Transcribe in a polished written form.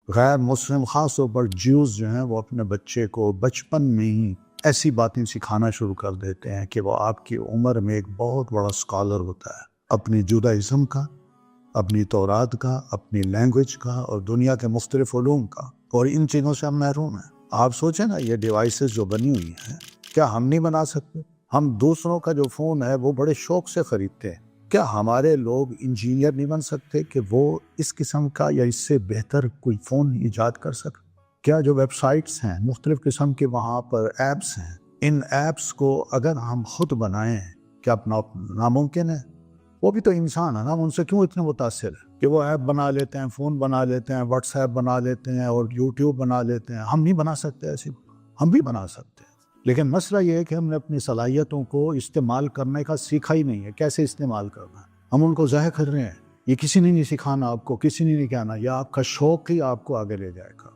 غیر مسلم خاص طور پر جیوز جو ہیں وہ اپنے بچے کو بچپن میں ہی ایسی باتیں سکھانا شروع کر دیتے ہیں کہ وہ آپ کی عمر میں ایک بہت بڑا اسکالر ہوتا ہے، اپنی جودائزم کا، اپنی تورات کا، اپنی لینگویج کا اور دنیا کے مختلف علوم کا، اور ان چیزوں سے ہم محروم ہیں۔ آپ سوچیں نا، یہ ڈیوائسز جو بنی ہوئی ہیں، کیا ہم نہیں بنا سکتے؟ ہم دوسروں کا جو فون ہے وہ بڑے شوق سے خریدتے ہیں، کیا ہمارے لوگ انجینئر نہیں بن سکتے کہ وہ اس قسم کا یا اس سے بہتر کوئی فون ایجاد کر سکیں؟ کیا جو ویب سائٹس ہیں، مختلف قسم کے وہاں پر ایپس ہیں، ان ایپس کو اگر ہم خود بنائیں، کیا اپنا ناممکن ہے؟ وہ بھی تو انسان ہے نا، ہم ان سے کیوں اتنے متاثر ہیں کہ وہ ایپ بنا لیتے ہیں، فون بنا لیتے ہیں، واٹس ایپ بنا لیتے ہیں اور یوٹیوب بنا لیتے ہیں؟ ہم نہیں بنا سکتے ایسی؟ ہم بھی بنا سکتے ہیں، لیکن مسئلہ یہ ہے کہ ہم نے اپنی صلاحیتوں کو استعمال کرنے کا سیکھا ہی نہیں ہے، کیسے استعمال کرنا ہے۔ ہم ان کو ضائع کر رہے ہیں۔ یہ کسی نے نہیں سکھانا آپ کو، کسی نے نہیں کہنا، یہ آپ کا شوق ہی آپ کو آگے لے جائے گا۔